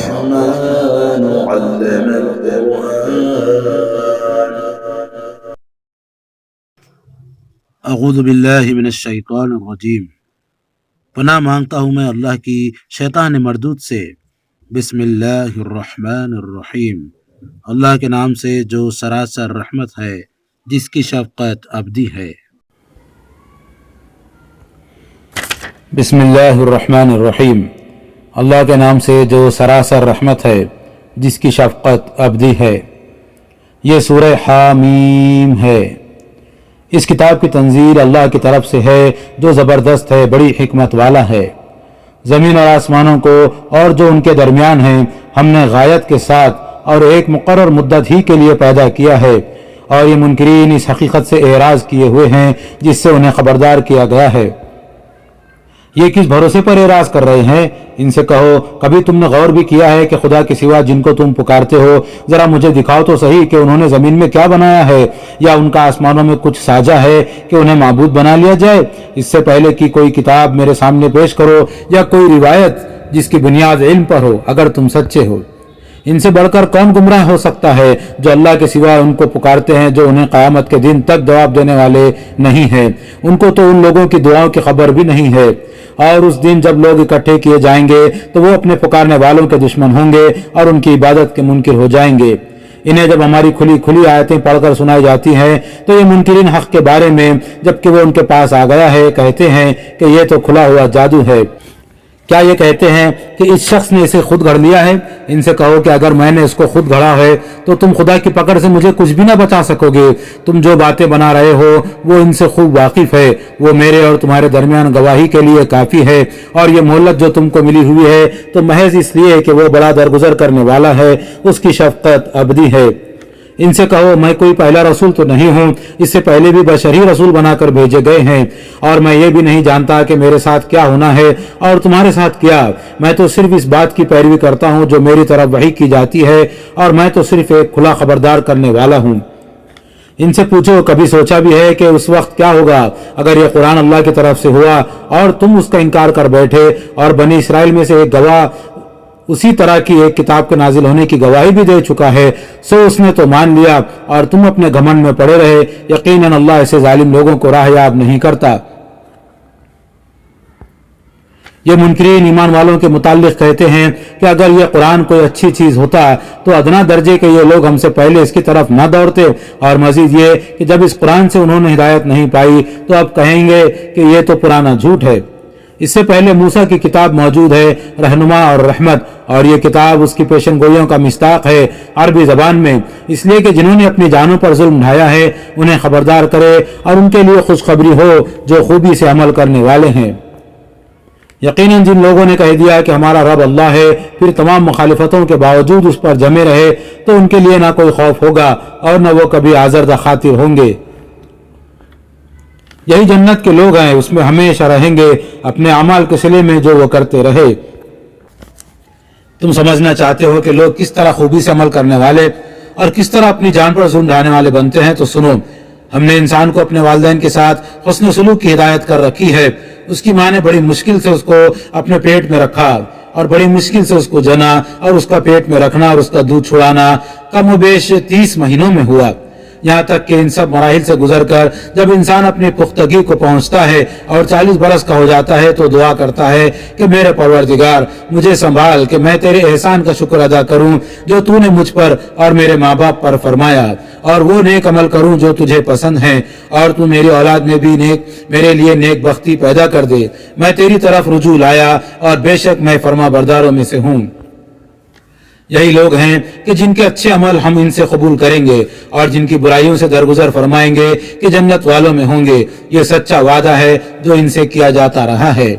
الرحمن علم القرآن۔ اعوذ باللہ من الشیطان الرجیم۔ پناہ مانگتا ہوں میں اللہ کی شیطان مردود سے۔ بسم اللہ الرحمن الرحیم، اللہ کے نام سے جو سراسر رحمت ہے، جس کی شفقت ابدی ہے۔ بسم اللہ الرحمن الرحیم، اللہ کے نام سے جو سراسر رحمت ہے، جس کی شفقت ابدی ہے۔ یہ سورہ حامیم ہے۔ اس کتاب کی تنزیل اللہ کی طرف سے ہے جو زبردست ہے، بڑی حکمت والا ہے۔ زمین اور آسمانوں کو اور جو ان کے درمیان ہیں ہم نے غایت کے ساتھ اور ایک مقرر مدت ہی کے لیے پیدا کیا ہے، اور یہ منکرین اس حقیقت سے اعراض کیے ہوئے ہیں جس سے انہیں خبردار کیا گیا ہے۔ یہ کس بھروسے پر اعراض کر رہے ہیں؟ ان سے کہو، کبھی تم نے غور بھی کیا ہے کہ خدا کے سوا جن کو تم پکارتے ہو، ذرا مجھے دکھاؤ تو صحیح کہ انہوں نے زمین میں کیا بنایا ہے، یا ان کا آسمانوں میں کچھ ساجا ہے کہ انہیں معبود بنا لیا جائے؟ اس سے پہلے کی کوئی کتاب میرے سامنے پیش کرو، یا کوئی روایت جس کی بنیاد علم پر ہو، اگر تم سچے ہو۔ ان سے بڑھ کر کون گمراہ ہو سکتا ہے جو اللہ کے سوا ان کو پکارتے ہیں جو انہیں قیامت کے دن تک جواب دینے والے نہیں ہیں۔ ان کو تو ان لوگوں کی دعاؤں کی خبر بھی نہیں ہے، اور اس دن جب لوگ اکٹھے کیے جائیں گے تو وہ اپنے پکارنے والوں کے دشمن ہوں گے اور ان کی عبادت کے منکر ہو جائیں گے۔ انہیں جب ہماری کھلی آیتیں پڑھ کر سنائی جاتی ہیں تو یہ منکرین حق کے بارے میں، جبکہ وہ ان کے پاس آ گیا ہے، کہتے ہیں کہ یہ تو کھلا ہوا جادو ہے۔ کیا یہ کہتے ہیں کہ اس شخص نے اسے خود گھڑ لیا ہے؟ ان سے کہو کہ اگر میں نے اس کو خود گھڑا ہے تو تم خدا کی پکڑ سے مجھے کچھ بھی نہ بچا سکو گے۔ تم جو باتیں بنا رہے ہو وہ ان سے خوب واقف ہے، وہ میرے اور تمہارے درمیان گواہی کے لیے کافی ہے، اور یہ مہلت جو تم کو ملی ہوئی ہے تو محض اس لیے کہ وہ بڑا درگزر کرنے والا ہے، اس کی شفقت ابدی ہے۔ ان سے کہو، میں کوئی پہلا رسول تو نہیں ہوں، اس سے پہلے بھی بشر ہی رسول بنا کر بھیجے گئے ہیں، اور میں یہ بھی نہیں جانتا کہ میرے ساتھ کیا ہونا ہے اور تمہارے ساتھ کیا۔ میں تو صرف اس بات کی پیروی کرتا ہوں جو میری طرف وحی کی جاتی ہے، اور میں تو صرف ایک کھلا خبردار کرنے والا ہوں۔ ان سے پوچھو، کبھی سوچا بھی ہے کہ اس وقت کیا ہوگا اگر یہ قرآن اللہ کی طرف سے ہوا اور تم اس کا انکار کر بیٹھے، اور بنی اسرائیل میں سے ایک گواہ اسی طرح کی ایک کتاب کے نازل ہونے کی گواہی بھی دے چکا ہے، سو اس نے تو مان لیا اور تم اپنے گھمنڈ میں پڑے رہے۔ یقیناً اللہ ایسے ظالم لوگوں کو راہ یاب نہیں کرتا۔ یہ منکرین ایمان والوں کے متعلق کہتے ہیں کہ اگر یہ قرآن کوئی اچھی چیز ہوتا تو ادنا درجے کے یہ لوگ ہم سے پہلے اس کی طرف نہ دوڑتے، اور مزید یہ کہ جب اس قرآن سے انہوں نے ہدایت نہیں پائی تو اب کہیں گے کہ یہ تو پرانا جھوٹ ہے۔ اس سے پہلے موسیٰ کی کتاب موجود ہے، رہنما اور رحمت، اور یہ کتاب اس کی پیشن گوئیوں کا مصداق ہے عربی زبان میں، اس لیے کہ جنہوں نے اپنی جانوں پر ظلم ڈھایا ہے انہیں خبردار کرے اور ان کے لیے خوشخبری ہو جو خوبی سے عمل کرنے والے ہیں۔ یقیناً جن لوگوں نے کہہ دیا کہ ہمارا رب اللہ ہے، پھر تمام مخالفتوں کے باوجود اس پر جمے رہے، تو ان کے لیے نہ کوئی خوف ہوگا اور نہ وہ کبھی آزردہ خاطر ہوں گے۔ یہی جنت کے لوگ ہیں، اس میں ہمیشہ رہیں گے اپنے اعمال کے صلے میں جو وہ کرتے رہے۔ تم سمجھنا چاہتے ہو کہ لوگ کس طرح خوبی سے عمل کرنے والے اور کس طرح اپنی جان پر ظلم ڈھانے والے بنتے ہیں، تو سنو، ہم نے انسان کو اپنے والدین کے ساتھ حسن سلوک کی ہدایت کر رکھی ہے۔ اس کی ماں نے بڑی مشکل سے اس کو اپنے پیٹ میں رکھا اور بڑی مشکل سے اس کو جنا، اور اس کا پیٹ میں رکھنا اور اس کا دودھ چھڑانا کم و بیش 30 مہینوں میں ہوا۔ یہاں تک کہ ان سب مراحل سے گزر کر جب انسان اپنی پختگی کو پہنچتا ہے اور 40 برس کا ہو جاتا ہے تو دعا کرتا ہے کہ میرے پروردگار مجھے سنبھال کہ میں تیرے احسان کا شکر ادا کروں جو تو نے مجھ پر اور میرے ماں باپ پر فرمایا، اور وہ نیک عمل کروں جو تجھے پسند ہے، اور تو میری اولاد میں بھی میرے لیے نیک بختی پیدا کر دے۔ میں تیری طرف رجوع لایا اور بے شک میں فرما برداروں میں سے ہوں۔ یہی لوگ ہیں کہ جن کے اچھے عمل ہم ان سے قبول کریں گے اور جن کی برائیوں سے درگزر فرمائیں گے کہ جنت والوں میں ہوں گے۔ یہ سچا وعدہ ہے جو ان سے کیا جاتا رہا ہے۔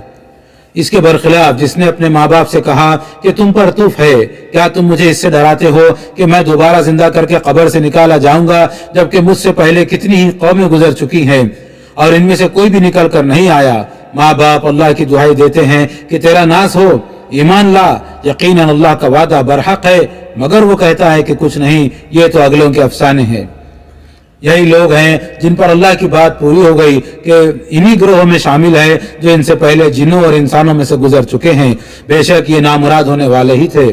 اس کے برخلاف جس نے اپنے ماں باپ سے کہا کہ تم پر طوف ہے، کیا تم مجھے اس سے ڈراتے ہو کہ میں دوبارہ زندہ کر کے قبر سے نکالا جاؤں گا، جبکہ مجھ سے پہلے کتنی ہی قومیں گزر چکی ہیں اور ان میں سے کوئی بھی نکل کر نہیں آیا۔ ماں باپ اللہ کی دعائی دیتے ہیں کہ تیرا ناز ہو، ایمان لا، یقیناً اللہ کا وعدہ برحق ہے، مگر وہ کہتا ہے کہ کچھ نہیں، یہ تو اگلوں کے افسانے ہیں۔ یہی لوگ ہیں جن پر اللہ کی بات پوری ہو گئی کہ انہی گروہوں میں شامل ہے جو ان سے پہلے جنوں اور انسانوں میں سے گزر چکے ہیں، بے شک یہ نامراد ہونے والے ہی تھے۔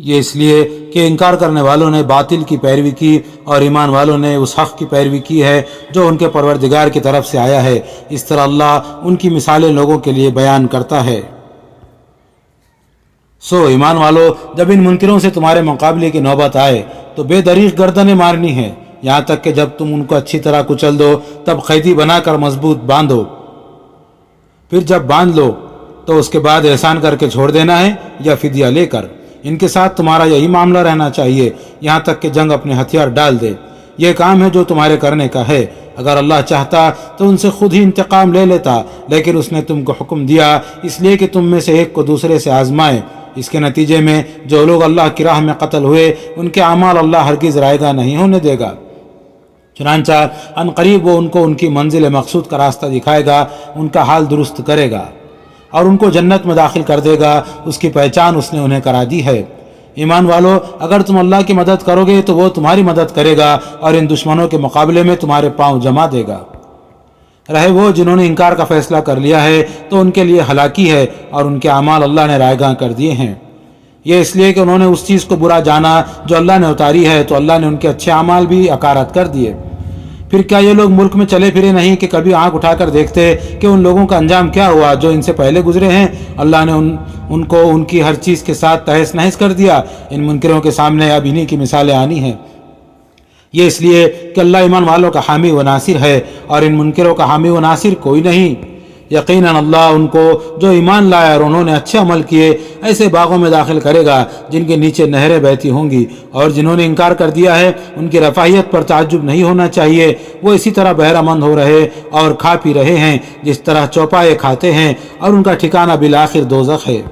یہ اس لیے کہ انکار کرنے والوں نے باطل کی پیروی کی اور ایمان والوں نے اس حق کی پیروی کی ہے جو ان کے پروردگار کی طرف سے آیا ہے۔ اس طرح اللہ ان کی مثالیں لوگوں کے لیے بیان کرتا ہے۔ سو ایمان والو، جب ان منکروں سے تمہارے مقابلے کی نوبت آئے تو بے دریغ گردنیں مارنی ہے، یہاں تک کہ جب تم ان کو اچھی طرح کچل دو تب قیدی بنا کر مضبوط باندھو۔ پھر جب باندھ لو تو اس کے بعد احسان کر کے چھوڑ دینا ہے یا فدیہ لے کر۔ ان کے ساتھ تمہارا یہی معاملہ رہنا چاہیے یہاں تک کہ جنگ اپنے ہتھیار ڈال دے۔ یہ کام ہے جو تمہارے کرنے کا ہے۔ اگر اللہ چاہتا تو ان سے خود ہی انتقام لے لیتا، لیکن اس نے تم کو حکم دیا اس لیے کہ تم میں سے ایک کو دوسرے سے آزمائے۔ اس کے نتیجے میں جو لوگ اللہ کی راہ میں قتل ہوئے ان کے اعمال اللہ ہرگز رائگاں نہیں ہونے دے گا۔ چنانچہ ان قریب وہ ان کو ان کی منزل مقصود کا راستہ دکھائے گا، ان کا حال درست کرے گا اور ان کو جنت میں داخل کر دے گا۔ اس کی پہچان اس نے انہیں کرا دی ہے۔ ایمان والو، اگر تم اللہ کی مدد کرو گے تو وہ تمہاری مدد کرے گا اور ان دشمنوں کے مقابلے میں تمہارے پاؤں جما دے گا۔ رہے وہ جنہوں نے انکار کا فیصلہ کر لیا ہے تو ان کے لیے ہلاکی ہے اور ان کے اعمال اللہ نے رائگاں کر دیے ہیں۔ یہ اس لیے کہ انہوں نے اس چیز کو برا جانا جو اللہ نے اتاری ہے تو اللہ نے ان کے اچھے اعمال بھی اکارت کر دیے۔ پھر کیا یہ لوگ ملک میں چلے پھرے نہیں کہ کبھی آنکھ اٹھا کر دیکھتے کہ ان لوگوں کا انجام کیا ہوا جو ان سے پہلے گزرے ہیں؟ اللہ نے ان کو ان کی ہر چیز کے ساتھ تہس نہس کر دیا۔ ان منکروں کے سامنے اب انہی کی مثالیں آنی ہیں۔ یہ اس لیے کہ اللہ ایمان والوں کا حامی و ناصر ہے اور ان منکروں کا حامی و ناصر کوئی نہیں۔ یقیناً اللہ ان کو جو ایمان لائے اور انہوں نے اچھے عمل کیے ایسے باغوں میں داخل کرے گا جن کے نیچے نہریں بہتی ہوں گی، اور جنہوں نے انکار کر دیا ہے ان کی رفاہیت پر تعجب نہیں ہونا چاہیے۔ وہ اسی طرح بہرہ مند ہو رہے اور کھا پی رہے ہیں جس طرح چوپائے کھاتے ہیں، اور ان کا ٹھکانہ بالآخر دوزخ ہے۔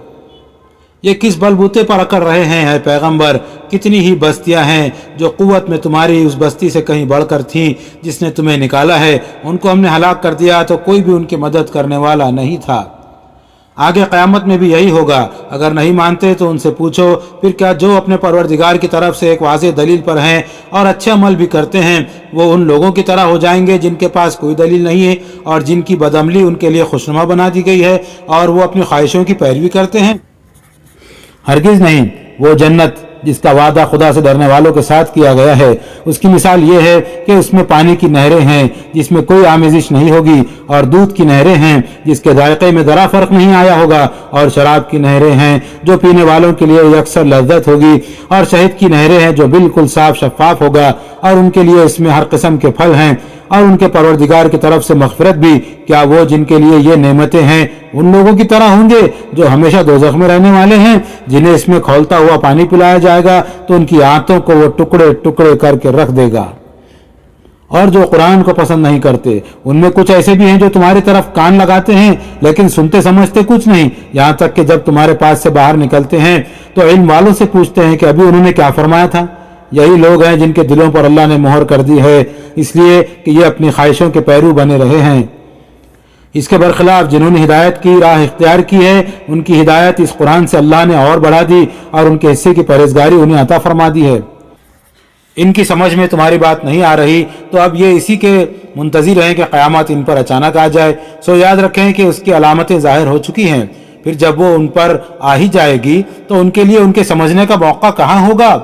یہ کس بل بوتے پر اکڑ رہے ہیں اے پیغمبر؟ کتنی ہی بستیاں ہیں جو قوت میں تمہاری اس بستی سے کہیں بڑھ کر تھیں جس نے تمہیں نکالا ہے، ان کو ہم نے ہلاک کر دیا تو کوئی بھی ان کی مدد کرنے والا نہیں تھا۔ آگے قیامت میں بھی یہی ہوگا۔ اگر نہیں مانتے تو ان سے پوچھو، پھر کیا جو اپنے پروردگار کی طرف سے ایک واضح دلیل پر ہیں اور اچھے عمل بھی کرتے ہیں وہ ان لوگوں کی طرح ہو جائیں گے جن کے پاس کوئی دلیل نہیں ہے اور جن کی بدعملی ان کے لیے خوشنما بنا دی گئی ہے اور وہ اپنی خواہشوں کی پیروی کرتے ہیں؟ ہرگز نہیں۔ وہ جنت جس کا وعدہ خدا سے ڈرنے والوں کے ساتھ کیا گیا ہے، اس کی مثال یہ ہے کہ اس میں پانی کی نہریں ہیں جس میں کوئی آمیزش نہیں ہوگی، اور دودھ کی نہریں ہیں جس کے ذائقے میں ذرا فرق نہیں آیا ہوگا، اور شراب کی نہریں ہیں جو پینے والوں کے لیے یکسر لذت ہوگی، اور شہد کی نہریں ہیں جو بالکل صاف شفاف ہوگا، اور ان کے لیے اس میں ہر قسم کے پھل ہیں، اور ان کے پروردگار کی طرف سے مغفرت بھی۔ کیا وہ جن کے لیے یہ نعمتیں ہیں ان لوگوں کی طرح ہوں گے جو ہمیشہ دوزخ میں رہنے والے ہیں، جنہیں اس میں کھولتا ہوا پانی پلایا جائے گا تو ان کی آنتوں کو وہ ٹکڑے ٹکڑے کر کے رکھ دے گا؟ اور جو قرآن کو پسند نہیں کرتے ان میں کچھ ایسے بھی ہیں جو تمہاری طرف کان لگاتے ہیں لیکن سنتے سمجھتے کچھ نہیں، یہاں تک کہ جب تمہارے پاس سے باہر نکلتے ہیں تو علم والوں سے پوچھتے ہیں کہ ابھی انہوں نے کیا فرمایا تھا۔ یہی لوگ ہیں جن کے دلوں پر اللہ نے مہر کر دی ہے اس لیے کہ یہ اپنی خواہشوں کے پیرو بنے رہے ہیں۔ اس کے برخلاف جنہوں نے ہدایت کی راہ اختیار کی ہے ان کی ہدایت اس قرآن سے اللہ نے اور بڑھا دی اور ان کے حصے کی پرہیزگاری انہیں عطا فرما دی ہے۔ ان کی سمجھ میں تمہاری بات نہیں آ رہی تو اب یہ اسی کے منتظر ہیں کہ قیامت ان پر اچانک آ جائے۔ سو یاد رکھیں کہ اس کی علامتیں ظاہر ہو چکی ہیں، پھر جب وہ ان پر آ ہی جائے گی تو ان کے لیے ان کے سمجھنے کا موقع کہاں ہوگا؟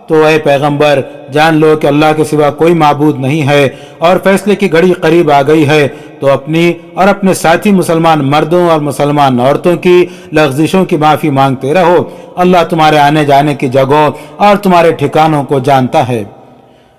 تو اے پیغمبر جان لو کہ اللہ کے سوا کوئی معبود نہیں ہے اور فیصلے کی گھڑی قریب آ گئی ہے، تو اپنی اور اپنے ساتھی مسلمان مردوں اور مسلمان عورتوں کی لغزشوں کی معافی مانگتے رہو۔ اللہ تمہارے آنے جانے کی جگہوں اور تمہارے ٹھکانوں کو جانتا ہے۔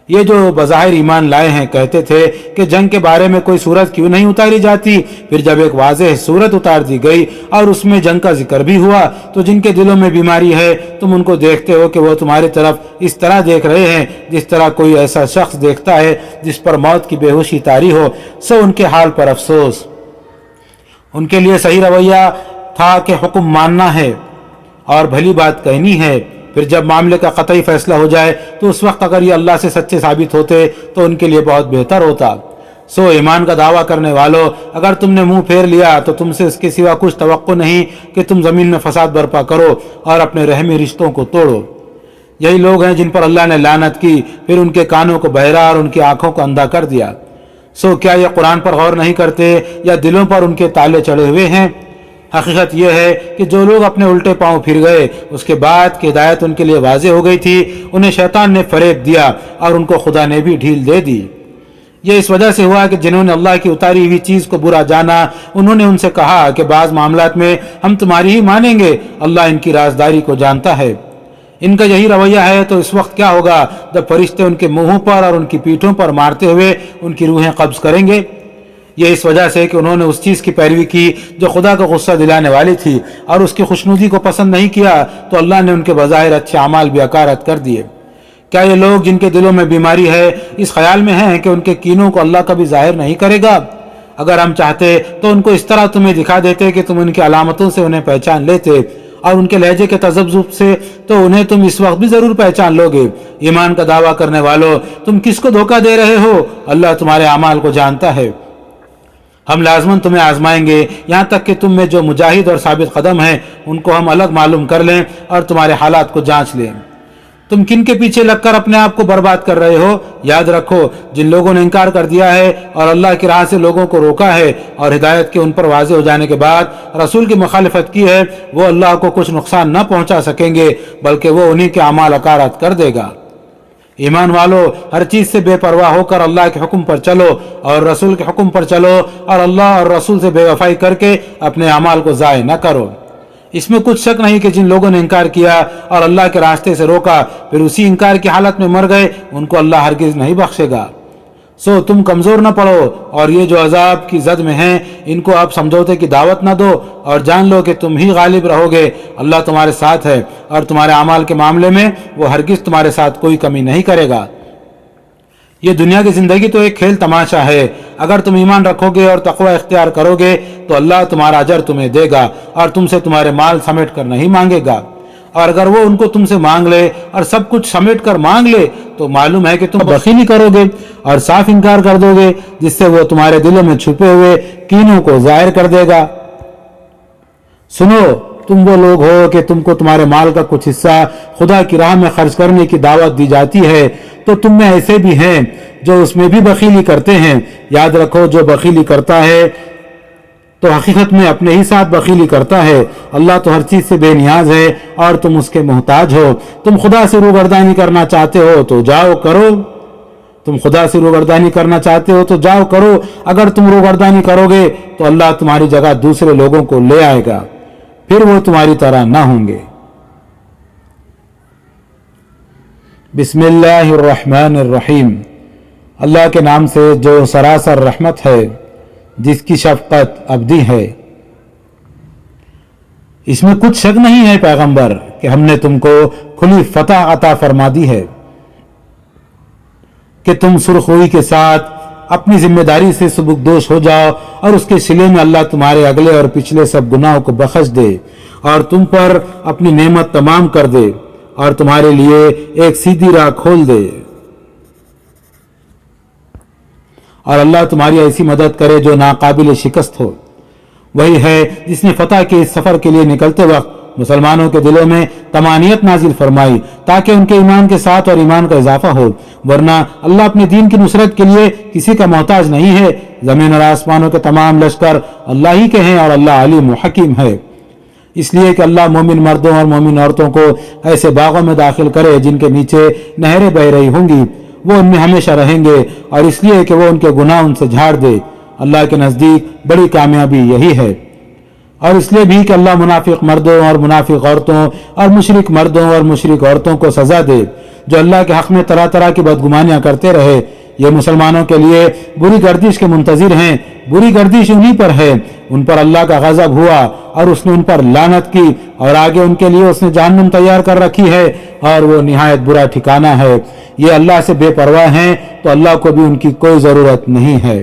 یہ جو بظاہر ایمان لائے ہیں کہتے تھے کہ جنگ کے بارے میں کوئی صورت کیوں نہیں اتاری جاتی، پھر جب ایک واضح صورت اتار دی گئی اور اس میں جنگ کا ذکر بھی ہوا تو جن کے دلوں میں بیماری ہے تم ان کو دیکھتے ہو کہ وہ تمہاری طرف اس طرح دیکھ رہے ہیں جس طرح کوئی ایسا شخص دیکھتا ہے جس پر موت کی بے ہوشی طاری ہو۔ سو ان کے حال پر افسوس۔ ان کے لیے صحیح رویہ تھا کہ حکم ماننا ہے اور بھلی بات کہنی ہے، پھر جب معاملے کا قطعی فیصلہ ہو جائے تو اس وقت اگر یہ اللہ سے سچے ثابت ہوتے تو ان کے لیے بہت بہتر ہوتا۔ سو ایمان کا دعویٰ کرنے والوں، اگر تم نے منہ پھیر لیا تو تم سے اس کے سوا کچھ توقع نہیں کہ تم زمین میں فساد برپا کرو اور اپنے رحمی رشتوں کو توڑو۔ یہی لوگ ہیں جن پر اللہ نے لعنت کی، پھر ان کے کانوں کو بہرا اور ان کی آنکھوں کو اندھا کر دیا۔ سو کیا یہ قرآن پر غور نہیں کرتے یا دلوں پر ان کے تالے چڑھے ہوئے ہیں؟ حقیقت یہ ہے کہ جو لوگ اپنے الٹے پاؤں پھر گئے اس کے بعد کہ ہدایت ان کے لیے واضح ہو گئی تھی، انہیں شیطان نے فریب دیا اور ان کو خدا نے بھی ڈھیل دے دی۔ یہ اس وجہ سے ہوا کہ جنہوں نے اللہ کی اتاری ہوئی چیز کو برا جانا، انہوں نے ان سے کہا کہ بعض معاملات میں ہم تمہاری ہی مانیں گے، اللہ ان کی رازداری کو جانتا ہے۔ ان کا یہی رویہ ہے تو اس وقت کیا ہوگا جب فرشتے ان کے منہوں پر اور ان کی پیٹھوں پر مارتے ہوئے ان کی روحیں قبض کریں گے؟ یہ اس وجہ سے کہ انہوں نے اس چیز کی پیروی کی جو خدا کو غصہ دلانے والی تھی اور اس کی خوشنودی کو پسند نہیں کیا، تو اللہ نے ان کے بظاہر اچھے اعمال بھی اکارت کر دیے۔ کیا یہ لوگ جن کے دلوں میں بیماری ہے اس خیال میں ہیں کہ ان کے کینوں کو اللہ کبھی ظاہر نہیں کرے گا؟ اگر ہم چاہتے تو ان کو اس طرح تمہیں دکھا دیتے کہ تم ان کی علامتوں سے انہیں پہچان لیتے، اور ان کے لہجے کے تذبذب سے تو انہیں تم اس وقت بھی ضرور پہچان لوگے۔ ایمان کا دعویٰ کرنے والوں، تم کس کو دھوکہ دے رہے ہو؟ اللہ تمہارے اعمال کو جانتا ہے۔ ہم لازماً تمہیں آزمائیں گے یہاں تک کہ تم میں جو مجاہد اور ثابت قدم ہیں ان کو ہم الگ معلوم کر لیں اور تمہارے حالات کو جانچ لیں۔ تم کن کے پیچھے لگ کر اپنے آپ کو برباد کر رہے ہو؟ یاد رکھو، جن لوگوں نے انکار کر دیا ہے اور اللہ کی راہ سے لوگوں کو روکا ہے اور ہدایت کے ان پر واضح ہو جانے کے بعد رسول کی مخالفت کی ہے، وہ اللہ کو کچھ نقصان نہ پہنچا سکیں گے بلکہ وہ انہی کے اعمال اکارت کر دے گا۔ ایمان والو، ہر چیز سے بے پرواہ ہو کر اللہ کے حکم پر چلو اور رسول کے حکم پر چلو، اور اللہ اور رسول سے بے وفائی کر کے اپنے اعمال کو ضائع نہ کرو۔ اس میں کچھ شک نہیں کہ جن لوگوں نے انکار کیا اور اللہ کے راستے سے روکا پھر اسی انکار کی حالت میں مر گئے، ان کو اللہ ہرگز نہیں بخشے گا۔ سو تم کمزور نہ پڑو، اور یہ جو عذاب کی زد میں ہیں ان کو آپ سمجھوتے کی دعوت نہ دو، اور جان لو کہ تم ہی غالب رہو گے۔ اللہ تمہارے ساتھ ہے اور تمہارے اعمال کے معاملے میں وہ ہرگز تمہارے ساتھ کوئی کمی نہیں کرے گا۔ یہ دنیا کی زندگی تو ایک کھیل تماشا ہے، اگر تم ایمان رکھو گے اور تقوی اختیار کرو گے تو اللہ تمہارا اجر تمہیں دے گا اور تم سے تمہارے مال سمیٹ کر نہیں مانگے گا، اور اگر وہ ان کو تم سے مانگ لے اور سب کچھ سمیٹ کر مانگ لے تو معلوم ہے کہ تم بخیلی کرو گے اور صاف انکار کر دو گے، جس سے وہ تمہارے دلوں میں چھپے ہوئے کینوں کو ظاہر کر دے گا۔ سنو، تم وہ لوگ ہو کہ تم کو تمہارے مال کا کچھ حصہ خدا کی راہ میں خرچ کرنے کی دعوت دی جاتی ہے، تو تم میں ایسے بھی ہیں جو اس میں بھی بخیلی کرتے ہیں۔ یاد رکھو، جو بخیلی کرتا ہے تو حقیقت میں اپنے ہی ساتھ بخیلی کرتا ہے۔ اللہ تو ہر چیز سے بے نیاز ہے اور تم اس کے محتاج ہو۔ تم خدا سے روگردانی کرنا چاہتے ہو تو جاؤ کرو، تم خدا سے روگردانی کرنا چاہتے ہو تو جاؤ کرو۔ اگر تم روگردانی کرو گے تو اللہ تمہاری جگہ دوسرے لوگوں کو لے آئے گا، پھر وہ تمہاری طرح نہ ہوں گے۔ بسم اللہ الرحمن الرحیم، اللہ کے نام سے جو سراسر رحمت ہے، جس کی شفقت ابدی ہے۔ اس میں کچھ شک نہیں ہے پیغمبر کہ ہم نے تم کو کھلی فتح عطا فرما دی ہے کہ تم سرخ روئی کے ساتھ اپنی ذمہ داری سے سبکدوش ہو جاؤ، اور اس کے صلے میں اللہ تمہارے اگلے اور پچھلے سب گناہوں کو بخش دے اور تم پر اپنی نعمت تمام کر دے اور تمہارے لیے ایک سیدھی راہ کھول دے، اور اللہ تمہاری ایسی مدد کرے جو ناقابل شکست ہو۔ وہی ہے جس نے فتح کے اس سفر کے لیے نکلتے وقت مسلمانوں کے دلوں میں طمانینت نازل فرمائی تاکہ ان کے ایمان کے ساتھ اور ایمان کا اضافہ ہو، ورنہ اللہ اپنے دین کی نصرت کے لیے کسی کا محتاج نہیں ہے۔ زمین اور آسمانوں کے تمام لشکر اللہ ہی کے ہیں اور اللہ علیم و حکیم ہے۔ اس لیے کہ اللہ مومن مردوں اور مومن عورتوں کو ایسے باغوں میں داخل کرے جن کے نیچے نہریں بہ رہی ہوں گی، وہ ان میں ہمیشہ رہیں گے، اور اس لیے کہ وہ ان کے گناہ ان سے جھاڑ دے۔ اللہ کے نزدیک بڑی کامیابی یہی ہے۔ اور اس لیے بھی کہ اللہ منافق مردوں اور منافق عورتوں اور مشرک مردوں اور مشرک عورتوں کو سزا دے جو اللہ کے حق میں طرح طرح کی بدگمانیاں کرتے رہے۔ یہ مسلمانوں کے لیے بری گردش کے منتظر ہیں۔ بری گردش انہی پر ہے، ان پر اللہ کا غضب ہوا اور اس نے ان پر لعنت کی، اور آگے ان کے لیے اس نے جہنم تیار کر رکھی ہے اور وہ نہایت برا ٹھکانہ ہے۔ یہ اللہ سے بے پرواہ ہیں تو اللہ کو بھی ان کی کوئی ضرورت نہیں ہے۔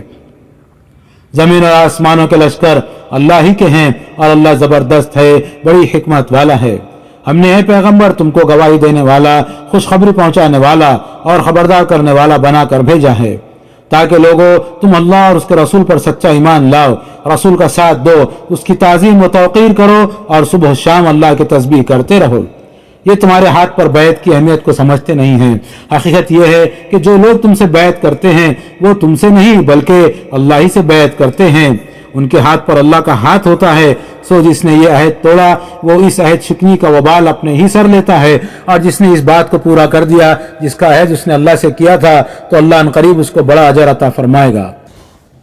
زمین اور آسمانوں کے لشکر اللہ ہی کے ہیں اور اللہ زبردست ہے، بڑی حکمت والا ہے۔ ہم نے اے پیغمبر تم کو گواہی دینے والا، خوشخبری پہنچانے والا اور خبردار کرنے والا بنا کر بھیجا ہے تاکہ لوگوں تم اللہ اور اس کے رسول پر سچا ایمان لاؤ، رسول کا ساتھ دو، اس کی تعظیم و توقیر کرو اور صبح و شام اللہ کی تسبیح کرتے رہو۔ یہ تمہارے ہاتھ پر بیعت کی اہمیت کو سمجھتے نہیں ہیں۔ حقیقت یہ ہے کہ جو لوگ تم سے بیعت کرتے ہیں وہ تم سے نہیں بلکہ اللہ ہی سے بیعت کرتے ہیں۔ ان کے ہاتھ پر اللہ کا ہاتھ ہوتا ہے۔ سو جس نے یہ عہد توڑا وہ اس عہد شکنی کا وبال اپنے ہی سر لیتا ہے، اور جس نے اس بات کو پورا کر دیا جس کا عہد اس نے اللہ سے کیا تھا تو اللہ ان قریب اس کو بڑا اجر عطا فرمائے گا۔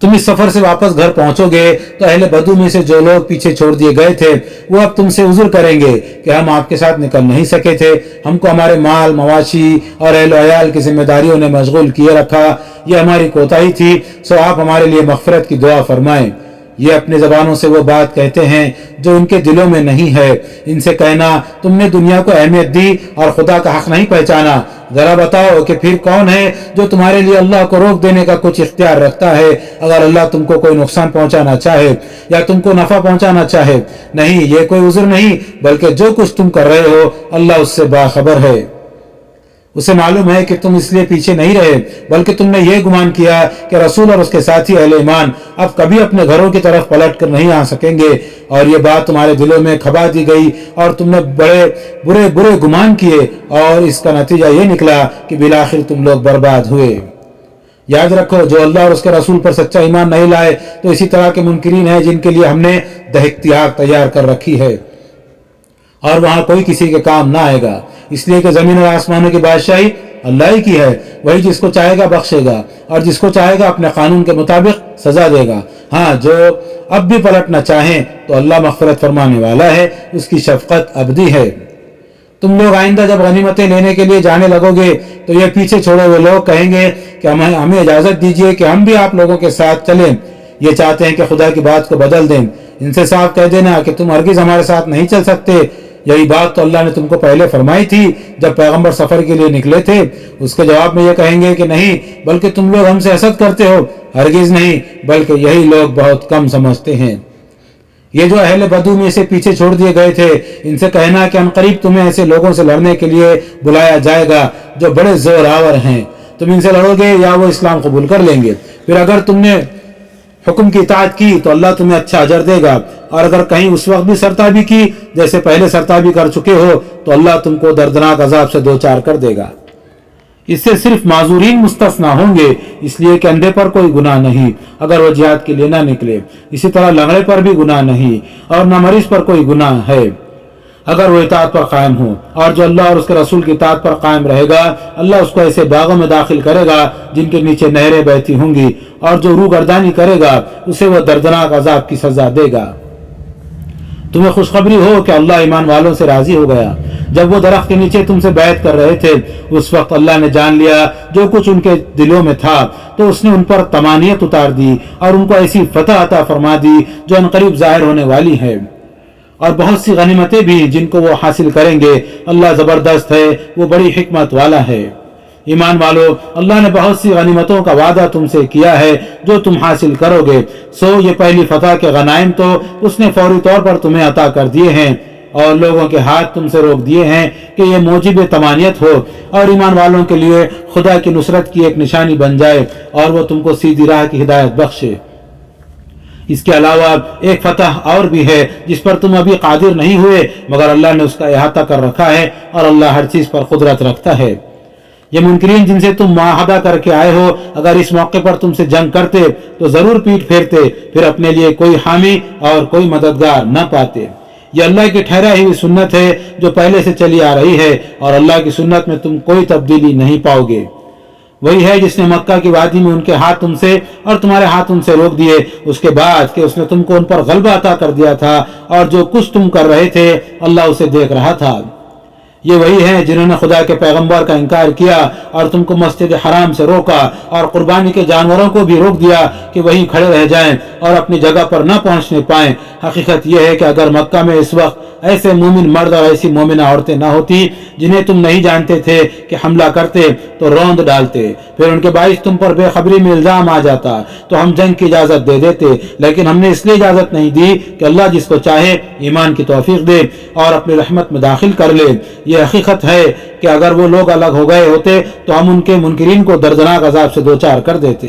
تم اس سفر سے واپس گھر پہنچو گے تو اہل بدو میں سے جو لوگ پیچھے چھوڑ دیے گئے تھے وہ اب تم سے عذر کریں گے کہ ہم آپ کے ساتھ نکل نہیں سکے تھے، ہم کو ہمارے مال مواشی اور اہل و عیال کی ذمہ داریوں نے مشغول کیے رکھا، یہ ہماری کوتاہی تھی، سو آپ ہمارے لیے مغفرت کی دعا فرمائیں۔ یہ اپنے زبانوں سے وہ بات کہتے ہیں جو ان کے دلوں میں نہیں ہے۔ ان سے کہنا تم نے دنیا کو اہمیت دی اور خدا کا حق نہیں پہچانا، ذرا بتاؤ کہ پھر کون ہے جو تمہارے لیے اللہ کو روک دینے کا کچھ اختیار رکھتا ہے اگر اللہ تم کو کوئی نقصان پہنچانا چاہے یا تم کو نفع پہنچانا چاہے؟ نہیں، یہ کوئی عذر نہیں، بلکہ جو کچھ تم کر رہے ہو اللہ اس سے باخبر ہے۔ اسے معلوم ہے کہ تم اس لیے پیچھے نہیں رہے بلکہ تم نے یہ گمان کیا کہ رسول اور اس کے ساتھی اہل ایمان اب کبھی اپنے گھروں کی طرف پلٹ کر نہیں آ سکیں گے، اور یہ بات تمہارے دلوں میں کھبا دی گئی اور تم نے بڑے برے گمان کیے، اور اس کا نتیجہ یہ نکلا کہ بالآخر تم لوگ برباد ہوئے۔ یاد رکھو جو اللہ اور اس کے رسول پر سچا ایمان نہیں لائے تو اسی طرح کے منکرین ہیں جن کے لیے ہم نے دہکتی آگ تیار کر رکھی ہے، اور وہاں کوئی کسی کے کام نہ آئے گا، اس لیے کہ زمین اور آسمانوں کی بادشاہی اللہ ہی کی ہے، وہی جس کو چاہے گا بخشے گا اور جس کو چاہے گا اپنے قانون کے مطابق سزا دے گا۔ ہاں، جو اب بھی پلٹنا چاہیں تو اللہ مغفرت فرمانے والا ہے، اس کی شفقت ابدی ہے۔ تم لوگ آئندہ جب غنیمتیں لینے کے لیے جانے لگو گے تو یہ پیچھے چھوڑے ہوئے لوگ کہیں گے کہ ہمیں اجازت دیجیے کہ ہم بھی آپ لوگوں کے ساتھ چلیں، یہ چاہتے ہیں کہ خدا کی بات کو بدل دیں۔ ان سے صاف کہہ دینا کہ تم ہرگز ہمارے ساتھ نہیں چل سکتے، یہی بات تو اللہ نے تم کو پہلے فرمائی تھی جب پیغمبر سفر کے لیے نکلے تھے۔ اس کے جواب میں یہ کہیں گے کہ نہیں، بلکہ تم لوگ ہم سے حسد کرتے ہو۔ ہرگز نہیں، بلکہ یہی لوگ بہت کم سمجھتے ہیں۔ یہ جو اہل بدو میں سے پیچھے چھوڑ دیے گئے تھے ان سے کہنا کہ عنقریب تمہیں ایسے لوگوں سے لڑنے کے لیے بلایا جائے گا جو بڑے زور آور ہیں، تم ان سے لڑو گے یا وہ اسلام قبول کر لیں گے، پھر اگر تم نے حکم کی اطاعت کی تو اللہ تمہیں اچھا اجر دے گا، اور اگر کہیں اس وقت بھی سرتابی کی جیسے پہلے سرتابی کر چکے ہو تو اللہ تم کو دردناک عذاب سے دوچار کر دے گا۔ اس سے صرف معذورین مستثنا ہوں گے، اس لیے کہ اندھے پر کوئی گناہ نہیں اگر وہ جہاد کے لیے نہ نکلے، اسی طرح لنگڑے پر بھی گناہ نہیں، اور نہ مریض پر کوئی گناہ ہے اگر وہ اطاعت پر قائم ہو، اور جو اللہ اور اس کے رسول کی اطاعت پر قائم رہے گا اللہ اس کو ایسے باغوں میں داخل کرے گا جن کے نیچے نہریں بہتی ہوں گی، اور جو روح گردانی کرے گا اسے وہ دردناک عذاب کی سزا دے گا۔ تمہیں خوشخبری ہو کہ اللہ ایمان والوں سے راضی ہو گیا۔ جب وہ درخت کے نیچے تم سے بیعت کر رہے تھے اس وقت اللہ نے جان لیا جو کچھ ان کے دلوں میں تھا، تو اس نے ان پر طمانیت اتار دی اور ان کو ایسی فتح عطا فرما دی جو عنقریب ظاہر ہونے والی ہے، اور بہت سی غنیمتیں بھی جن کو وہ حاصل کریں گے۔ اللہ زبردست ہے، وہ بڑی حکمت والا ہے۔ ایمان والو، اللہ نے بہت سی غنیمتوں کا وعدہ تم سے کیا ہے جو تم حاصل کرو گے، سو یہ پہلی فتح کے غنائم تو اس نے فوری طور پر تمہیں عطا کر دیے ہیں، اور لوگوں کے ہاتھ تم سے روک دیے ہیں کہ یہ موجب طمانیت ہو اور ایمان والوں کے لیے خدا کی نصرت کی ایک نشانی بن جائے اور وہ تم کو سیدھی راہ کی ہدایت بخشے۔ اس کے علاوہ ایک فتح اور بھی ہے جس پر تم ابھی قادر نہیں ہوئے، مگر اللہ نے اس کا احاطہ کر رکھا ہے، اور اللہ ہر چیز پر قدرت رکھتا ہے۔ یہ منکرین جن سے تم معاہدہ کر کے آئے ہو اگر اس موقع پر تم سے جنگ کرتے تو ضرور پیٹ پھیرتے، پھر اپنے لیے کوئی حامی اور کوئی مددگار نہ پاتے۔ یہ اللہ کی ٹھہرائی ہوئی سنت ہے جو پہلے سے چلی آ رہی ہے، اور اللہ کی سنت میں تم کوئی تبدیلی نہیں پاؤ گے۔ وہی ہے جس نے مکہ کی وادی میں ان کے ہاتھ تم سے اور تمہارے ہاتھ ان سے روک دیے اس کے بعد کہ اس نے تم کو ان پر غلبہ عطا کر دیا تھا، اور جو کچھ تم کر رہے تھے اللہ اسے دیکھ رہا تھا۔ یہ وہی ہیں جنہوں نے خدا کے پیغمبر کا انکار کیا اور تم کو مسجد حرام سے روکا، اور قربانی کے جانوروں کو بھی روک دیا کہ وہیں کھڑے رہ جائیں اور اپنی جگہ پر نہ پہنچنے پائیں۔ حقیقت یہ ہے کہ اگر مکہ میں اس وقت ایسے مومن مرد اور ایسی مومنہ عورتیں نہ ہوتی جنہیں تم نہیں جانتے تھے کہ حملہ کرتے تو روند ڈالتے، پھر ان کے باعث تم پر بے خبری میں الزام آ جاتا تو ہم جنگ کی اجازت دے دیتے، لیکن ہم نے اس لیے اجازت نہیں دی کہ اللہ جس کو چاہے ایمان کی توفیق دے اور اپنی رحمت میں داخل کر لے۔ یہ حقیقت ہے کہ اگر وہ لوگ الگ ہو گئے ہوتے تو ہم ان کے منکرین کو دردناک عذاب سے دوچار کر دیتے۔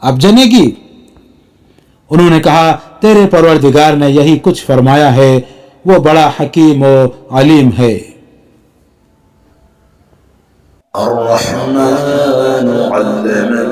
اب جنے گی؟ انہوں نے کہا تیرے پروردگار نے یہی کچھ فرمایا ہے، وہ بڑا حکیم و علیم ہے۔ الرحمن علم